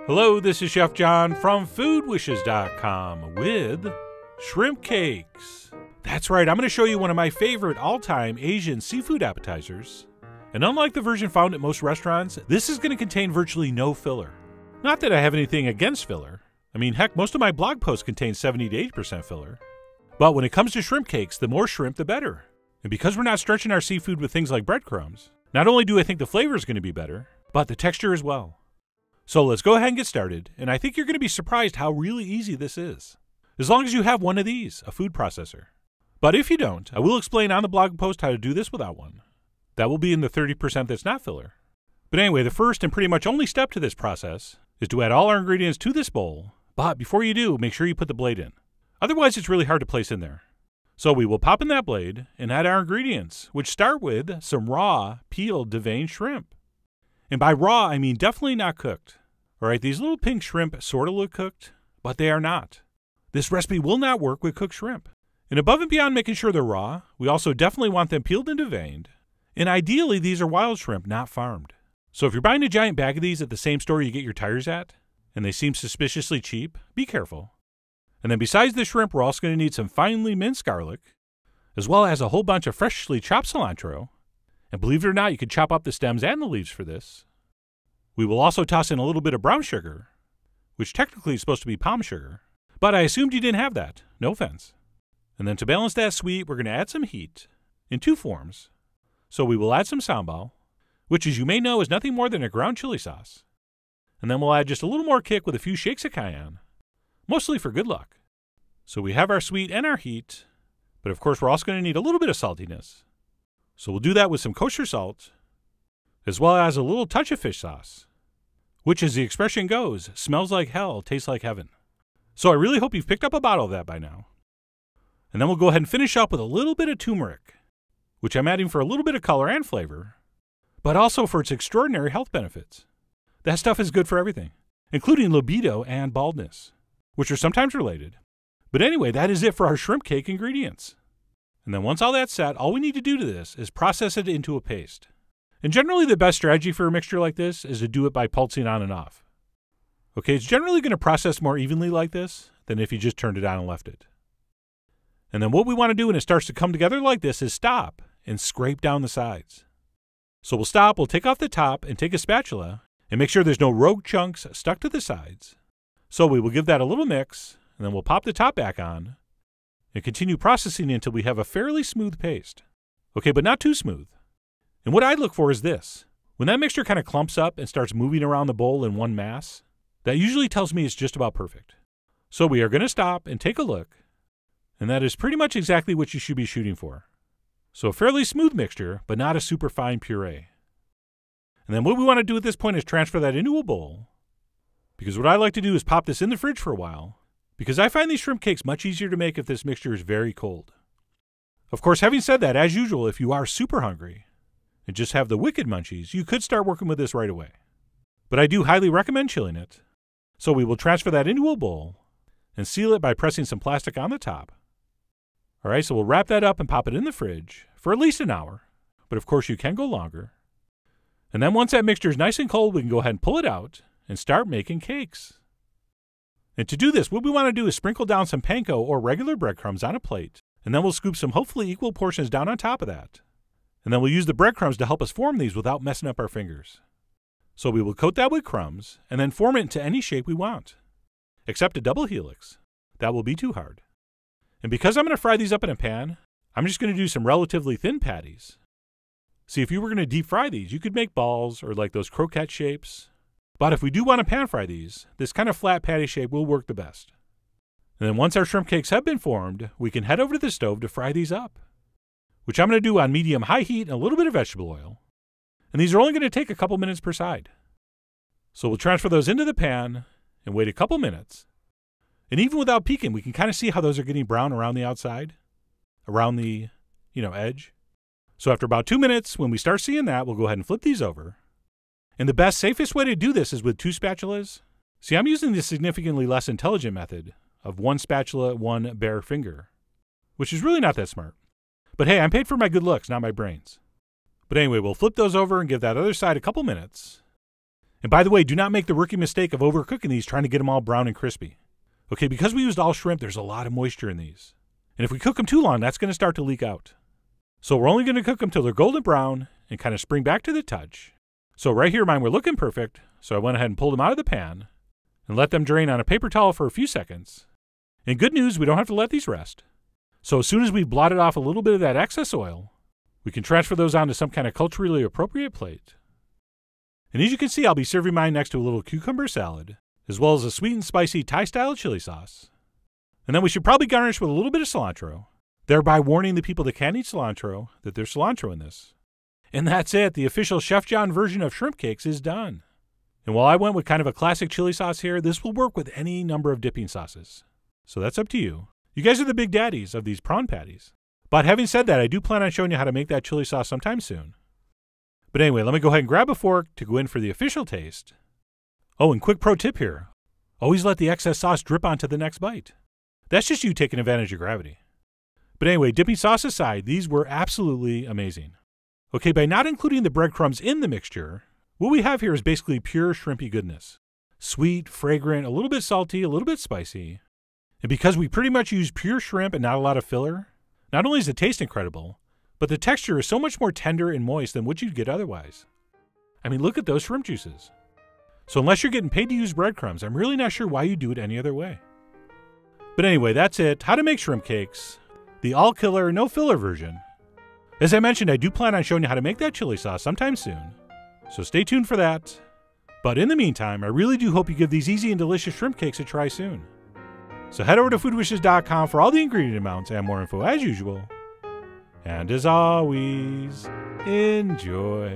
Hello, this is Chef John from foodwishes.com with shrimp cakes. That's right, I'm going to show you one of my favorite all-time Asian seafood appetizers. And unlike the version found at most restaurants, this is going to contain virtually no filler. Not that I have anything against filler. I mean, heck, most of my blog posts contain 70 to 80% filler. But when it comes to shrimp cakes, the more shrimp, the better. And because we're not stretching our seafood with things like breadcrumbs, not only do I think the flavor is going to be better, but the texture as well. So let's go ahead and get started, and I think you're going to be surprised how really easy this is. As long as you have one of these, a food processor. But if you don't, I will explain on the blog post how to do this without one. That will be in the 30% that's not filler. But anyway, the first and pretty much only step to this process is to add all our ingredients to this bowl, but before you do, make sure you put the blade in. Otherwise, it's really hard to place in there. So we will pop in that blade and add our ingredients, which start with some raw, peeled, deveined shrimp. And by raw, I mean definitely not cooked. Alright, these little pink shrimp sort of look cooked, but they are not. This recipe will not work with cooked shrimp. And above and beyond making sure they're raw, we also definitely want them peeled and deveined. And ideally, these are wild shrimp, not farmed. So if you're buying a giant bag of these at the same store you get your tires at, and they seem suspiciously cheap, be careful. And then besides the shrimp, we're also going to need some finely minced garlic, as well as a whole bunch of freshly chopped cilantro. And believe it or not, you can chop up the stems and the leaves for this. We will also toss in a little bit of brown sugar, which technically is supposed to be palm sugar, but I assumed you didn't have that. No offense. And then to balance that sweet, we're going to add some heat in two forms. So we will add some sambal, which as you may know is nothing more than a ground chili sauce. And then we'll add just a little more kick with a few shakes of cayenne, mostly for good luck. So we have our sweet and our heat, but of course we're also going to need a little bit of saltiness. So we'll do that with some kosher salt, as well as a little touch of fish sauce, which as the expression goes, smells like hell, tastes like heaven. So I really hope you've picked up a bottle of that by now. And then we'll go ahead and finish up with a little bit of turmeric, which I'm adding for a little bit of color and flavor, but also for its extraordinary health benefits. That stuff is good for everything, including libido and baldness, which are sometimes related. But anyway, that is it for our shrimp cake ingredients. And then once all that's set, all we need to do to this is process it into a paste. And generally the best strategy for a mixture like this is to do it by pulsing on and off. Okay, it's generally going to process more evenly like this than if you just turned it on and left it. And then what we want to do when it starts to come together like this is stop and scrape down the sides. So we'll stop, we'll take off the top and take a spatula and make sure there's no rogue chunks stuck to the sides. So we will give that a little mix and then we'll pop the top back on and continue processing until we have a fairly smooth paste. Okay, but not too smooth. And what I'd look for is this. When that mixture kind of clumps up and starts moving around the bowl in one mass, that usually tells me it's just about perfect. So we are going to stop and take a look, and that is pretty much exactly what you should be shooting for. So a fairly smooth mixture, but not a super fine puree. And then what we want to do at this point is transfer that into a bowl, because what I like to do is pop this in the fridge for a while, because I find these shrimp cakes much easier to make if this mixture is very cold. Of course, having said that, as usual, if you are super hungry and just have the wicked munchies, you could start working with this right away. But I do highly recommend chilling it. So we will transfer that into a bowl and seal it by pressing some plastic on the top. Alright, so we'll wrap that up and pop it in the fridge for at least an hour, but of course you can go longer. And then once that mixture is nice and cold, we can go ahead and pull it out and start making cakes. And to do this, what we want to do is sprinkle down some panko or regular breadcrumbs on a plate, and then we'll scoop some hopefully equal portions down on top of that. And then we'll use the breadcrumbs to help us form these without messing up our fingers. So we will coat that with crumbs, and then form it into any shape we want. Except a double helix. That will be too hard. And because I'm going to fry these up in a pan, I'm just going to do some relatively thin patties. See, if you were going to deep fry these, you could make balls or like those croquette shapes. But if we do want to pan fry these, this kind of flat patty shape will work the best. And then once our shrimp cakes have been formed, we can head over to the stove to fry these up, which I'm going to do on medium-high heat and a little bit of vegetable oil. And these are only going to take a couple minutes per side. So we'll transfer those into the pan and wait a couple minutes. And even without peeking, we can kind of see how those are getting brown around the outside, around the, edge. So after about 2 minutes, when we start seeing that, we'll go ahead and flip these over. And the best, safest way to do this is with 2 spatulas. See, I'm using the significantly less intelligent method of 1 spatula, 1 bare finger, which is really not that smart. But hey, I'm paid for my good looks, not my brains. But anyway, we'll flip those over and give that other side a couple minutes. And by the way, do not make the rookie mistake of overcooking these trying to get them all brown and crispy. Okay, because we used all shrimp, there's a lot of moisture in these. And if we cook them too long, that's going to start to leak out. So we're only going to cook them till they're golden brown and kind of spring back to the touch. So right here, mine were looking perfect, so I went ahead and pulled them out of the pan and let them drain on a paper towel for a few seconds. And good news, we don't have to let these rest. So as soon as we've blotted off a little bit of that excess oil, we can transfer those onto some kind of culturally appropriate plate. And as you can see, I'll be serving mine next to a little cucumber salad, as well as a sweet and spicy Thai-style chili sauce. And then we should probably garnish with a little bit of cilantro, thereby warning the people that can't eat cilantro that there's cilantro in this. And that's it. The official Chef John version of shrimp cakes is done. And while I went with kind of a classic chili sauce here, this will work with any number of dipping sauces. So that's up to you. You guys are the big daddies of these prawn patties. But having said that, I do plan on showing you how to make that chili sauce sometime soon. But anyway, let me go ahead and grab a fork to go in for the official taste. Oh, and quick pro tip here. Always let the excess sauce drip onto the next bite. That's just you taking advantage of gravity. But anyway, dipping sauce aside, these were absolutely amazing. Okay, by not including the breadcrumbs in the mixture, what we have here is basically pure shrimpy goodness. Sweet, fragrant, a little bit salty, a little bit spicy. And because we pretty much use pure shrimp and not a lot of filler, not only is the taste incredible, but the texture is so much more tender and moist than what you'd get otherwise. I mean, look at those shrimp juices. So unless you're getting paid to use breadcrumbs, I'm really not sure why you do it any other way. But anyway, that's it. How to make shrimp cakes. The all-killer, no-filler version. As I mentioned, I do plan on showing you how to make that chili sauce sometime soon. So stay tuned for that. But in the meantime, I really do hope you give these easy and delicious shrimp cakes a try soon. So head over to foodwishes.com for all the ingredient amounts and more info as usual. And as always, enjoy.